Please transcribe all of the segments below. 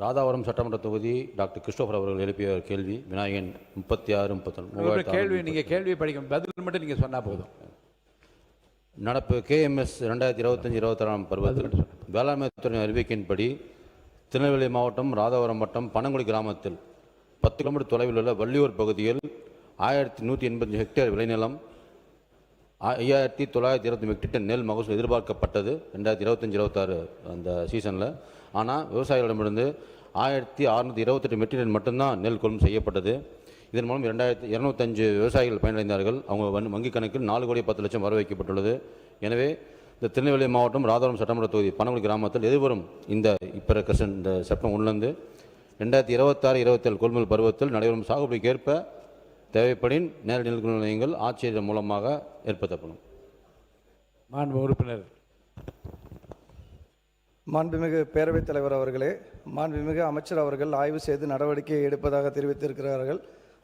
ராதாவரம் சட்டமன்ற தொகுதி doctor Christopher அவர்கள் எழுப்பிய கேள்வி விநாயகன் 36 கேள்வி நீங்கள் கேள்வி படிக்கும் பதில் மட்டும் நீங்கள் சொன்னால் போதும். நடப்பு KMS 2025-26 பருவத்தில் வேளாண்மை துறை அறிவிக்கையின்படி திருநெல்வேலி மாவட்டம் ராதாவரம் வட்டம் பனங்குடி கிராமத்தில் 10 கிலோமீட்டர் தொலைவில் உள்ள வள்ளியூர் பகுதியில் 1185 ஹெக்டேர் விளைநிலம் 5920 மெட்ரிக் டன் நெல் மகசூல் எதிர்பார்க்கப்பட்டது 2025-26 அந்த சீசனில். ஆனால் விவசாயிகளிடமிருந்து 1628 மெட்ரிக் டன் மட்டும்தான் நெல் கொள்முதல் செய்யப்பட்டது. இதன் மூலம் 2205 விவசாயிகள் பயனடைந்தார்கள். அவங்க வங்கி கணக்கில் 4,10,00,000 வர வைக்கப்பட்டுள்ளது. எனவே இந்த திருநெல்வேலி மாவட்டம் ராதாவரம் சட்டமன்ற தொகுதி பனங்குடி கிராமத்தில் எதிர்வரும் இந்த இந்த செப்டம்பர் 1 2026-27 கொள்முதல் பருவத்தில் நடைபெறும் சாகுபடிக்கு ஏற்ப தேவைப்படின் நேரடி நெல் கொள்முதல் நிலையங்கள் ஆட்சியர் மூலமாக ஏற்படுத்தப்படும். மாண்பு உறுப்பினர். மாண்புமிகு பேரவைத் தலைவர் அவர்களே, மாண்புமிகு அமைச்சர் அவர்கள் ஆய்வு செய்து நடவடிக்கை எடுப்பதாக தெரிவித்திருக்கிறார்கள்.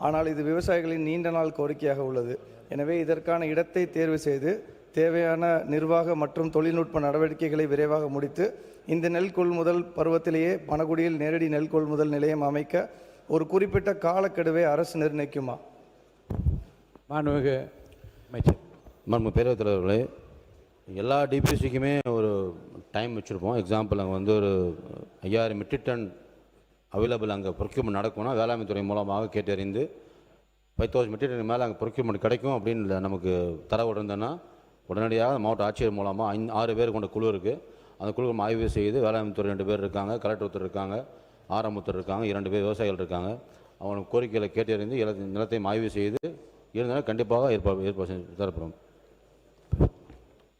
ஆனால் இது விவசாயிகளின் நீண்ட நாள் கோரிக்கையாக உள்ளது. எனவே இதற்கான இடத்தை தேர்வு செய்து தேவையான நிர்வாக மற்றும் தொழில்நுட்ப நடவடிக்கைகளை விரைவாக முடித்து இந்த நெல் கொள்முதல் பருவத்திலேயே பனகுடியில் நேரடி நெல் கொள்முதல் நிலையம் அமைக்க ஒரு குறிப்பிட்ட காலக்கெடுவை அரசு நிர்ணயிக்குமா? மாண்புமிகு அமைச்சர். மாண்புமிகு பேரவைத் தலைவர்களே, எல்லா டிபிசிக்குமே ஒரு டைம் வச்சுருப்போம். எக்ஸாம்பிள் அங்கே வந்து ஒரு 5000 மெட்ரிக் டன் அவைலபிள் அங்கே ப்ரொக்யூர்மெண்ட் நடக்கும்னா வேளாண்மை துறை மூலமாக கேட்டறிந்து 5000 மெட்ரிக் டன் மேலே அங்கே ப்ரொக்யூர்மெண்ட் கிடைக்கும் அப்படின்னு நமக்கு தரவு இருந்ததுன்னா உடனடியாக மாவட்ட ஆட்சியர் மூலமாக 6 பேர் கொண்ட குழு இருக்குது. அந்த குழு ஆய்வு செய்து வேளாண்மை துறை 2 பேர் இருக்காங்க, கலெக்டர் ஒருத்தர் இருக்காங்க, ஆரம்பத்தர் இருக்காங்க, 2 பேர் விவசாயிகள் இருக்காங்க. அவங்களுக்கு கோரிக்கைகளை கேட்டறிந்து நிலத்தையும் ஆய்வு செய்து இருந்தாலும் கண்டிப்பாக ஏற்பாடு தரப்படும்.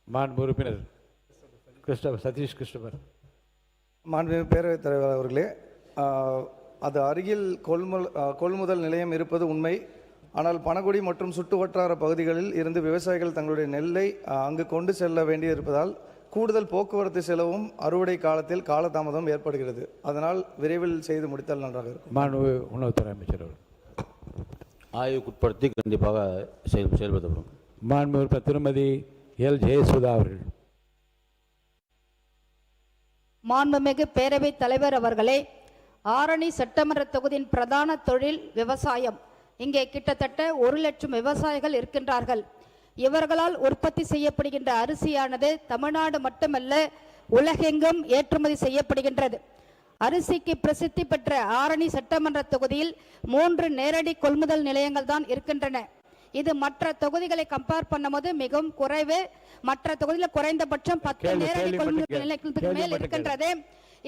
மாண்பு உறுப்பினர் சதீஷ் கிறிஸ்டோபர். மாண்புமிகு பேரவைத் தலைவர் அவர்களே, அது அருகில் கொள்முதல் நிலையம் இருப்பது உண்மை. ஆனால் பனகுடி மற்றும் சுற்று வட்டார பகுதிகளில் இருந்து விவசாயிகள் தங்களுடைய நெல்லை அங்கு கொண்டு செல்ல வேண்டியிருப்பதால் கூடுதல் போக்குவரத்து செலவும் அறுவடை காலத்தில் காலதாமதம் ஏற்படுகிறது. அதனால் விரைவில் செய்து முடித்தால் நன்றாக இருக்கும். மாண்பு உணவுத்துறை அமைச்சர் அவர்கள். ஆய்வுக்குட்படுத்தி கண்டிப்பாக செயல்படுத்தப்படும். மாண்பு உறுப்பினர் திருமதி எல் ஜெயசுதா அவர்கள். மாண்புமிகு பேரவைத் தலைவர் அவர்களே, ஆரணி சட்டமன்ற தொகுதியின் பிரதான தொழில் விவசாயம். இங்கே கிட்டத்தட்ட 1,00,000 விவசாயிகள் இருக்கின்றார்கள். இவர்களால் உற்பத்தி செய்யப்படுகின்ற அரிசியானது தமிழ்நாடு மட்டுமல்ல உலகெங்கும் ஏற்றுமதி செய்யப்படுகின்றது. அரிசிக்கு பிரசித்தி பெற்ற ஆரணி சட்டமன்ற தொகுதியில் 3 நேரடி கொள்முதல் நிலையங்கள் தான் இருக்கின்றன. இது மற்ற தொகுதிகளை கம்பேர் பண்ணும்போது மிகவும் குறைவு. மற்ற தொகுதியில் குறைந்தபட்சம் 10 நேரடி கொள்முதல் நிலையங்களுக்கு மேல் இருக்கின்றது.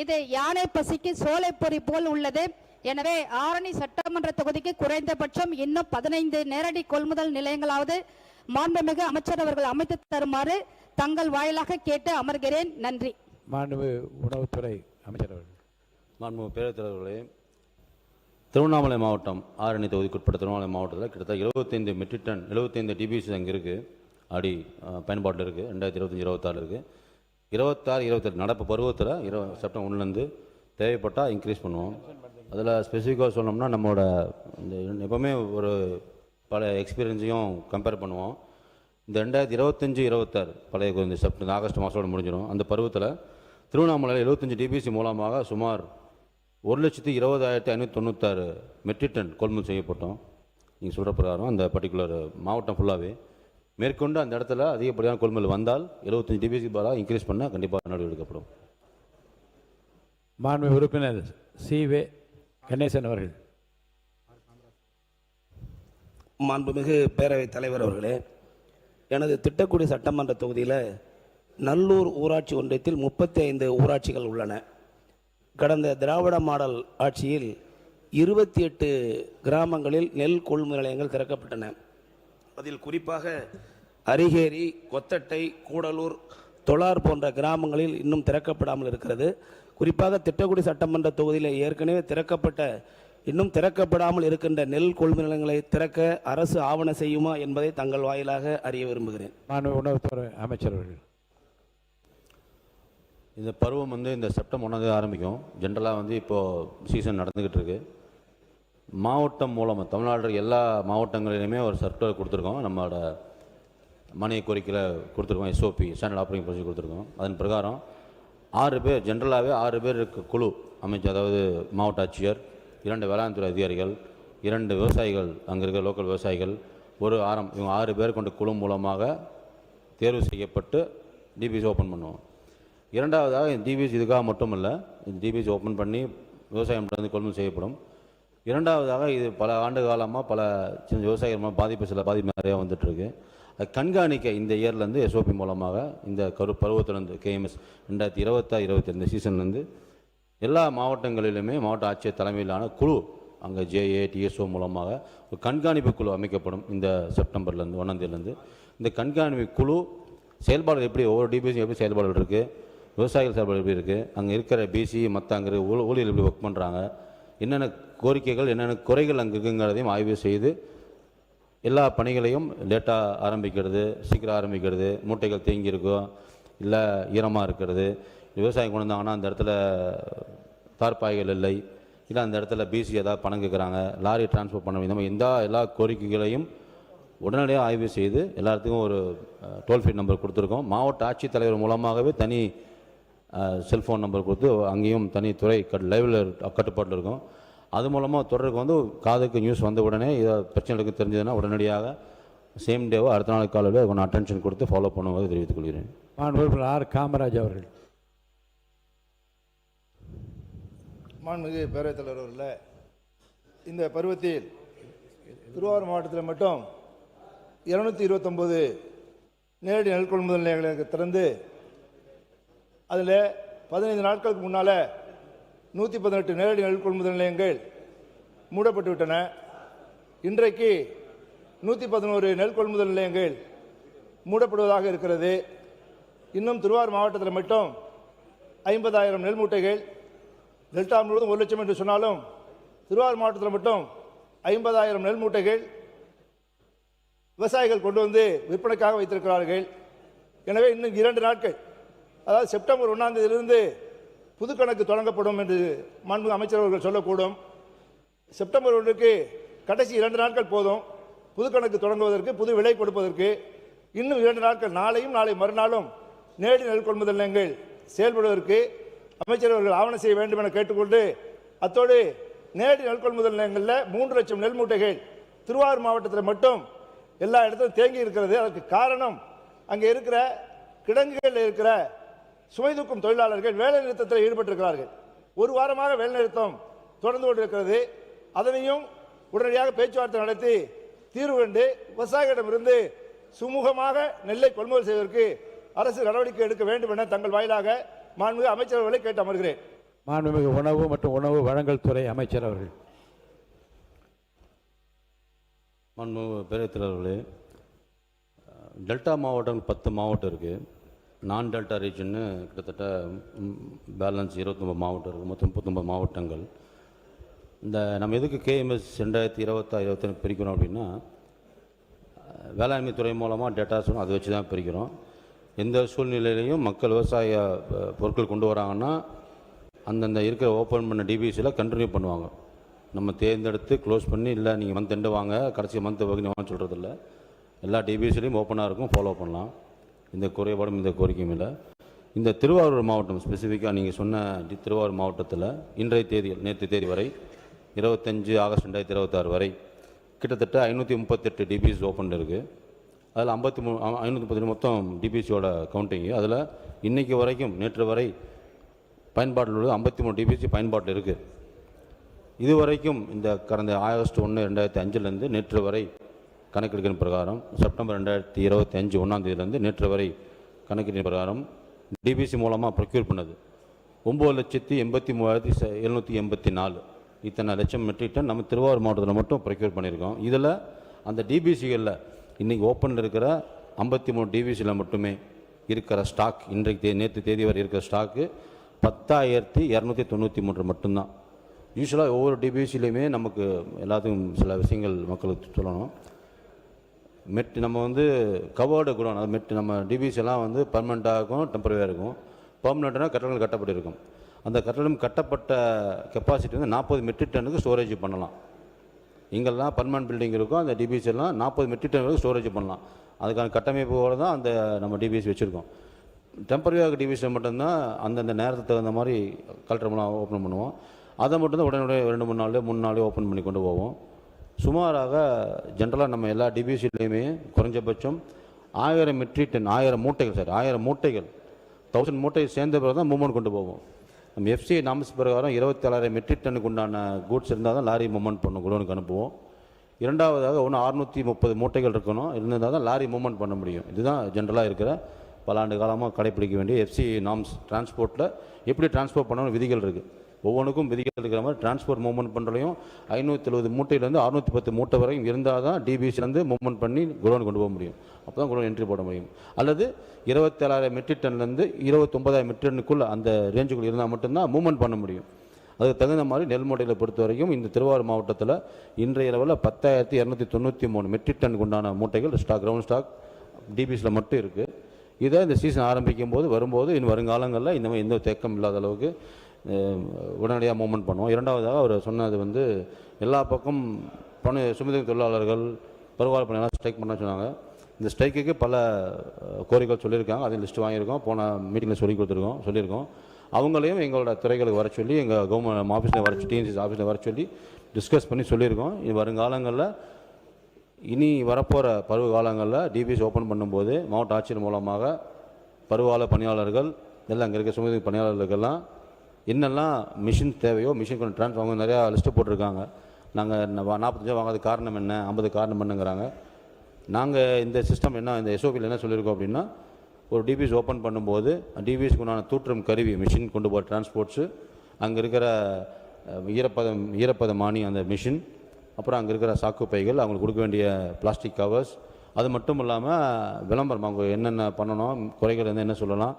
இது யானை பசிக்கு சோலைப்பொறி போல் உள்ளது. எனவே ஆரணி சட்டமன்ற தொகுதிக்கு குறைந்தபட்சம் இன்னும் 15 நேரடி கொள்முதல் நிலையங்களாவது மாண்புமிகு அமைச்சர் அவர்கள் அமைத்து தருமாறு தங்கள் வாயிலாக கேட்டு அமர்கிறேன். நன்றி. மாண்பு உணவுத்துறை அமைச்சர் அவர்கள். மாண்புமிகு பேரவைத் தலைவர்களே, திருவண்ணாமலை மாவட்டம் ஆரணி தொகுதிக்குட்பட்ட திருவண்ணாமலை மாவட்டத்தில் கிட்டத்தட்ட 75 மெட்ரிக் டன் 75 டிபிசி அங்கே இருக்குது. அடி பயன்பாட்டில் இருக்குது. 2025-26 இருக்குது. 26-27 நடப்பு பருவத்தில் செப்டம்பர் 1 தேவைப்பட்டால் இன்க்ரீஸ் பண்ணுவோம். அதில் ஸ்பெசிஃபிக்காக சொன்னோம்னா நம்மளோட இந்த எப்போவுமே ஒரு பல எக்ஸ்பீரியன்ஸையும் கம்பேர் பண்ணுவோம். இந்த 2025-26 பழைய இந்த செப்டம்பர் ஆகஸ்ட் மாதத்தோடு முடிஞ்சிடும். அந்த பருவத்தில் திருவண்ணாமலையில் 75 டிபிசி மூலமாக சுமார் 1,20,596 மெட்ரிக் டன் கொள்முதல் செய்யப்பட்டோம். நீங்கள் சொல்கிற பிரகாரம் அந்த பர்டிகுலர் மாவட்டம் ஃபுல்லாகவே மேற்கொண்டு அந்த இடத்துல அதிகப்படியான கொள்முதல் வந்தால் 75 டிபிசி பதிலாக இன்க்ரீஸ் பண்ணால் கண்டிப்பாக நடவடிக்கை எடுக்கப்படும். மாண்பு உறுப்பினர் சி.வே. கணேசன் அவர்கள். மாண்புமிகு பேரவைத் தலைவர் அவர்களே, எனது திட்டக்குடி சட்டமன்ற தொகுதியில் நல்லூர் ஊராட்சி ஒன்றியத்தில் 35 ஊராட்சிகள் உள்ளன. கடந்த திராவிட மாடல் ஆட்சியில் 28 கிராமங்களில் நெல் கொள்முதல் நிலையங்கள் திறக்கப்பட்டன. அதில் குறிப்பாக அரிகேரி, கொத்தட்டை, கூடலூர், தொளார் போன்ற கிராமங்களில் இன்னும் திறக்கப்படாமல் இருக்கிறது. குறிப்பாக திட்டக்குடி சட்டமன்ற தொகுதியில் ஏற்கனவே இன்னும் திறக்கப்படாமல் இருக்கின்ற நெல் கொள்முதல் நிலையங்களை திறக்க அரசு ஆவண செய்யுமா என்பதை தங்கள் வாயிலாக அறிய விரும்புகிறேன். மாண்பு உணவுத்துறை அமைச்சர் அவர்கள். இந்த பருவம் இந்த செப்டம்பர் 1 ஆரம்பிக்கும். ஜென்ரலாக இப்போது சீசன் நடந்துக்கிட்டு இருக்கு. மாவட்டம் மூலமாக தமிழ்நாடு எல்லா மாவட்டங்களிலுமே ஒரு சர்க்குலர் கொடுத்துருக்கோம். நம்மளோட மானிய கோரிக்கையில் கொடுத்துருக்கோம். SOP ஸ்டாண்டர்ட் ஆப்ரேட்டிங் ப்ரொசீஜர் கொடுத்துருக்கோம். அதன் பிரகாரம் 6 பேர் ஜென்ரலாகவே 6 பேர் இருக்க குழு அமைச்சு, அதாவது மாவட்ட ஆட்சியர், 2 வேளாண்துறை அதிகாரிகள், 2 விவசாயிகள், அங்கே இருக்க லோக்கல் விவசாயிகள், ஒரு ஆரம், இவங்க 6 பேர் கொண்ட குழு மூலமாக தேர்வு செய்யப்பட்டு டிபிசி ஓப்பன் பண்ணுவோம். இரண்டாவதாக டிபிசி இதுக்காக மட்டும் இல்லை, டிபிசி ஓப்பன் பண்ணி விவசாயம் கொள்முதல் செய்யப்படும். இரண்டாவதாக இது பல ஆண்டு காலமாக பல சின்ன விவசாயிகள் பாதிப்பு நிறையா வந்துட்டுருக்கு. அது கண்காணிக்க இந்த இயர்லேருந்து எஸ்ஓபி மூலமாக இந்த பருவத்திலேருந்து கேஎம்எஸ் 2026 இந்த சீசன்லேருந்து எல்லா மாவட்டங்களிலுமே மாவட்ட ஆட்சியர் தலைமையிலான குழு, அங்கே ஜேஏ டிஎஸ்ஓ மூலமாக ஒரு கண்காணிப்பு குழு அமைக்கப்படும். இந்த செப்டம்பர்லேருந்து 1ஆம் தேதியிலேருந்து இந்த கண்காணிப்பு குழு செயல்பாடுகள் எப்படி, ஒவ்வொரு டிபிசி எப்படி செயல்பாடுகள் இருக்குது, விவசாயிகள் செயல்பாடு எப்படி இருக்குது, அங்கே இருக்கிற பிசி மற்ற அங்கே ஊழியர்கள் எப்படி ஒர்க் பண்ணுறாங்க, என்னென்ன கோரிக்கைகள் என்னென்ன குறைகள் அங்கே இருக்குங்கிறதையும் ஆய்வு செய்து எல்லா பணிகளையும் லேட்டாக ஆரம்பிக்கிறது, சீக்கிரம் ஆரம்பிக்கிறது, மூட்டைகள் தேங்கி இருக்கும், இல்லை ஈரமாக இருக்கிறது, விவசாயம் கொண்டு வந்தாங்கன்னா அந்த இடத்துல தார்பாய்கள் இல்லை, இல்லை அந்த இடத்துல பிசி ஏதாவது பணம் கேட்குறாங்க, லாரி டிரான்ஸ்போர்ட் பண்ண இந்த மாதிரி எல்லா கோரிக்கைகளையும் உடனடியாக ஆய்வு செய்து எல்லாத்துக்கும் ஒரு டோல் ஃப்ரீ நம்பர் கொடுத்துருக்கோம். மாவட்ட ஆட்சித்தலைவர் மூலமாகவே தனி செல்ஃபோன் நம்பர் கொடுத்து அங்கேயும் தனி துறை லைவில் கட்டுப்பாட்டில் இருக்கும். அது மூலமாக தொடருக்கு காதுக்கு நியூஸ் வந்த உடனே இதை பிரச்சனைகளுக்கு தெரிஞ்சதுன்னா உடனடியாக சேம் டேவோ அடுத்த நாள் காலையில் கொஞ்சம் அட்டென்ஷன் கொடுத்து ஃபாலோ பண்ணுவது தெரிவித்துக் கொள்கிறேன். மாண்புமிகு ஆர் காமராஜ் அவர்கள். மாண்புமிகு பேரவைத் தலைவர் அவர்களே, இந்த பருவத்தில் திருவாரூர் மாவட்டத்தில் மட்டும் 229 நேரடி நெல் கொள்முதல் நிலையங்களுக்கு திறந்து அதில் 15 நாட்களுக்கு முன்னால் 118 நேரடி நெல் கொள்முதல் நிலையங்கள் மூடப்பட்டு விட்டன. இன்றைக்கு 111 நெல் கொள்முதல் நிலையங்கள் மூடப்படுவதாக இருக்கிறது. இன்னும் திருவாரூர் மாவட்டத்தில் மட்டும் 50,000 நெல் மூட்டைகள், டெல்டா முழுவதும் 1 லட்சம் என்று சொன்னாலும் திருவாரூர் மாவட்டத்தில் மட்டும் 50,000 நெல் மூட்டைகள் விவசாயிகள் கொண்டு வந்து விற்பனைக்காக வைத்திருக்கிறார்கள். எனவே இன்னும் 2 நாட்கள், அதாவது செப்டம்பர் 1ஆம் தேதியிலிருந்து புது கணக்கு தொடங்கப்படும் என்று மாண்புமிகு அமைச்சர் அவர்கள் சொல்லக்கூடும். செப்டம்பர் 1க்கு கடைசி 2 நாட்கள் போதும் புது கணக்கு தொடங்குவதற்கு, புது விலை கொடுப்பதற்கு. இன்னும் 2 நாட்கள், நாளையும் நாளை மறுநாளும் நேரடி நெல் கொள்முதல் நிலையங்கள் செயல்படுவதற்கு அமைச்சர் அவர்கள் ஆவணம் செய்ய வேண்டும் என கேட்டுக்கொண்டு, அத்தோடு நேரடி நெல் கொள்முதல் நிலையங்களில் 3 லட்சம் நெல் மூட்டைகள் திருவாரூர் மாவட்டத்தில் மட்டும் எல்லா இடத்திலும் தேங்கி இருக்கிறது. அதற்கு காரணம் அங்கே இருக்கிற கிடங்குகளில் இருக்கிற சுமை தூக்கும் தொழிலாளர்கள் வேலை நிறுத்தத்தில் ஈடுபட்டிருக்கிறார்கள். 1 வாரமாக வேலை நிறுத்தம் தொடர்ந்து கொண்டிருக்கிறது. அதனையும் உடனடியாக பேச்சுவார்த்தை நடத்தி தீர்வு கண்டு விவசாயிகளிடமிருந்து சுமூகமாக நெல்லை கொள்முதல் செய்வதற்கு அரசு நடவடிக்கை எடுக்க வேண்டும் என தங்கள் வாயிலாக மாண்புமிகு அமைச்சர் அவர்களை கேட்டு அமர்கிறேன். மாண்புமிகு உணவு மற்றும் உணவு வழங்கல் துறை அமைச்சர் அவர்கள். மாண்புமிகு பேரவைத் தலைவர்களே, டெல்டா மாவட்டம் 10 மாவட்டம் இருக்குது. நான் டெல்டா ரீஜன்னு கிட்டத்தட்ட பேலன்ஸ் 29 மாவட்டம் இருக்குது. மொத்தம் 39 மாவட்டங்கள். இந்த நம்ம எதுக்கு கேஎம்எஸ் 2026-27 பிரிக்கிறோம் அப்படின்னா, வேளாண்மை துறை மூலமாக டேட்டா சொல்லணும், அதை வச்சு தான் பிரிக்கிறோம். எந்த சூழ்நிலையிலையும் மக்கள் விவசாய பொருட்கள் கொண்டு வராங்கன்னா அந்தந்த இருக்கிற ஓப்பன் பண்ண டிபிசியில் கண்டினியூ பண்ணுவாங்க. நம்ம தேர்ந்தெடுத்து க்ளோஸ் பண்ணி, இல்லை நீங்கள் மந்த் எண்டு வாங்க, கடைசி மந்த் வகைன்னு வாங்க சொல்கிறதில்ல. எல்லா டிபிசிலையும் ஓப்பனாக இருக்கும், ஃபாலோ பண்ணலாம். இந்த குறைபாடும் இந்த கோரிக்கையும் இல்லை. இந்த திருவாரூர் மாவட்டம் ஸ்பெசிஃபிக்காக நீங்கள் சொன்ன திருவாரூர் மாவட்டத்தில் இன்றைய தேதியில், நேற்று தேதி வரை 25 ஆகஸ்ட் 2026 வரை கிட்டத்தட்ட 538 டிபிசி ஓப்பன் இருக்குது. அதில் 530 மொத்தம் டிபிசியோட கவுண்டிங்கு. அதில் இன்றைக்கி வரைக்கும், நேற்று வரை பயன்பாட்டில் உள்ளது 53 டிபிசி பயன்பாட்டில் இருக்குது. இதுவரைக்கும் இந்த கடந்த ஆகஸ்ட் 1, 2005 நேற்று வரை கணக்கெடுக்கிற பிரகாரம், செப்டம்பர் 2025 1ஆம் தேதியிலேருந்து நேற்று வரை கணக்கெடுக்கிற பிரகாரம் டிபிசி மூலமாக ப்ரொக்யூர் பண்ணது 9,83,784. இத்தனை லட்சம் மெட்ரிக் டன் நம்ம திருவாரூர் மாவட்டத்தில் மட்டும் ப்ரொக்யூர் பண்ணியிருக்கோம். இதில் அந்த டிபிசிகளில் இன்றைக்கி ஓப்பனில் இருக்கிற 53 டிபிசியில் மட்டுமே இருக்கிற ஸ்டாக், இன்றைக்கு நேற்று தேதி வரை இருக்கிற ஸ்டாக்கு 10,293 மட்டும்தான். யூஸ்வலாக ஒவ்வொரு டிபிசிலையுமே நமக்கு எல்லாத்துக்கும் சில விஷயங்கள் மக்களுக்கு சொல்லணும். நம்ம கவர்டு குடோன், அது நம்ம டிபிசி எல்லாம் பர்மனெண்ட்டாக இருக்கும், டெம்பரரியாக இருக்கும். பர்மனெண்ட்னா கட்டடங்கள் கட்டப்பட்டிருக்கும். அந்த கட்டடம் கட்டப்பட்ட கெப்பாசிட்டி 40 மெட்ரிக் டன்னுக்கு ஸ்டோரேஜ் பண்ணலாம். இங்கெல்லாம் பர்மனெண்ட் பில்டிங் இருக்கும், அந்த டிபிசி எல்லாம் 40 மெட்ரிக் டன் வரைக்கும் ஸ்டோரேஜ் பண்ணலாம். அதுக்கான கட்டமைப்போடு தான் அந்த நம்ம டிபிசி வச்சுருக்கோம். டெம்பரரியாக டிவிஷன் மட்டும்தான் அந்தந்த நேரத்துக்கு தகுந்த மாதிரி கலெக்டர் மூலம் ஓப்பன் பண்ணுவோம். அதை மட்டும்தான் உடனே 2-3 நாள் 3 நாளே ஓப்பன் பண்ணி கொண்டு போவோம். சுமாராக ஜென்ரலாக நம்ம எல்லா டிபிசிலையுமே குறைஞ்சபட்சம் 1000 மெட்ரிக் டன் 1000 மூட்டைகள் 1000 மூட்டைகள் 1000 மூட்டை சேர்ந்த பிறகு தான் மூவ்மெண்ட் கொண்டு போவோம். நம்ம எஃப்சி நாம்ஸ் பிரகாரம் 27,000 மெட்ரிக் டன்னுக்கு உண்டான கூட்ஸ் இருந்தால் தான் லாரி மூவ்மெண்ட் பண்ணும், குடோனுக்கு அனுப்புவோம். இரண்டாவதாக ஒன்று 630 மூட்டைகள் இருக்கணும், இருந்தால் தான் லாரி மூவ்மெண்ட் பண்ண முடியும். இதுதான் ஜென்ரலாக இருக்கிற பல ஆண்டு காலமாக கடைப்பிடிக்க வேண்டிய எஃப்சி நாம்ஸ். டிரான்ஸ்போர்ட்டில் எப்படி டிரான்ஸ்போர்ட் பண்ணணும் விதிகள் இருக்குது. ஒவ்வொன்றுக்கும் விதிகள் இருக்கிற மாதிரி டிரான்ஸ்போர்ட் மூவ்மெண்ட் பண்ணுறதையும் 570 மூட்டையிலேருந்து 610 மூட்டை வரைக்கும் இருந்தால் தான் டிபிசிலேருந்து மூவ்மெண்ட் பண்ணி குடோன் கொண்டு போக முடியும். அப்போ தான் குடோன் என்ட்ரி போட முடியும். அல்லது 27,000 மெட்ரிக் டன்லேருந்து 29,000 மெட்ரிக் டன்னுக்குள்ளே அந்த ரேஞ்சுக்குள்ளே இருந்தால் மட்டும்தான் மூவ்மெண்ட் பண்ண முடியும். அதுக்கு தகுந்த மாதிரி நெல் மூட்டைகளை பொறுத்த வரைக்கும் இந்த திருவாரூர் மாவட்டத்தில் இன்றைய அளவில் 10,293 மெட்ரிக் டன்னுக்கு உண்டான மூட்டைகள் கிரவுண்ட் ஸ்டாக் டிபிசியில் மட்டும் இருக்குது. இதை இந்த சீசன் ஆரம்பிக்கும் போது வரும்போது இன்னும் வருங்காலங்களில் இந்த மாதிரி எந்த தேக்கம் இல்லாத அளவுக்கு உடனடியாக மூவ்மெண்ட் பண்ணுவோம். இரண்டாவதாக அவர் சொன்னது வந்து எல்லா பக்கம் சுமதி தொழிலாளர்கள் பருவகால பணியெல்லாம் ஸ்ட்ரைக் பண்ண சொன்னாங்க. இந்த ஸ்ட்ரைக்குக்கு பல கோரிக்கைகள் சொல்லியிருக்காங்க, அதை லிஸ்ட்டு வாங்கியிருக்கோம், போன மீட்டிங்கில் சொல்லியிருக்கோம். அவங்களையும் எங்களோட துறைகளுக்கு வர சொல்லி எங்கள் கவர்மெண்ட் ஆஃபீஸில் வர டிஎன்சிசி ஆஃபீஸில் வர சொல்லி டிஸ்கஸ் பண்ணி சொல்லியிருக்கோம். இது வருங்காலங்களில் இனி வரப்போகிற பருவ காலங்களில் டிபிசி ஓப்பன் பண்ணும்போது மாவட்ட ஆட்சியர் மூலமாக பருவகால பணியாளர்கள் எல்லாம் அங்கே இருக்க சுமதி பணியாளர்களுக்கெல்லாம் என்னெல்லாம் மிஷின் தேவையோ மிஷின் கொஞ்சம் அவங்க நிறையா லிஸ்ட்டு போட்டிருக்காங்க. நாங்கள் 45 வாங்காத காரணம் என்ன, 50 காரணம் என்னங்கிறாங்க. நாங்கள் இந்த சிஸ்டம் என்ன, இந்த எஸ்ஓபியில் என்ன சொல்லியிருக்கோம் அப்படின்னா, ஒரு டிபிசி ஓப்பன் பண்ணும்போது டிபிசிக்கு உண்டான தூற்றும் கருவி மிஷின் கொண்டு போகிற டிரான்ஸ்போர்ட்ஸு, அங்கே இருக்கிற ஈரப்பதமானி அந்த மிஷின், அப்புறம் அங்கே இருக்கிற சாக்கு பைகள், அவங்களுக்கு கொடுக்க வேண்டிய பிளாஸ்டிக் கவர்ஸ், அது மட்டும் இல்லாமல் விளம்பரம் அவங்க என்னென்ன பண்ணணும், குறைகள் என்ன சொல்லலாம்,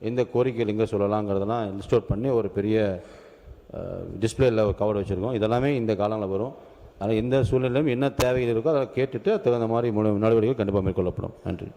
எந்த கோரிக்கைகள் எங்கே சொல்லலாங்கிறதெல்லாம் லிஸ்ட் அவுட் பண்ணி ஒரு பெரிய டிஸ்பிளேயில் கவர் வச்சுருக்கோம். இதெல்லாமே இந்த காலங்களில் வரும். அதனால் எந்த சூழ்நிலையிலும் என்ன தேவைகள் இருக்கோ அதை கேட்டுட்டு தகுந்த மாதிரி நடவடிக்கைகள் கண்டிப்பாக மேற்கொள்ளப்படும். நன்றி.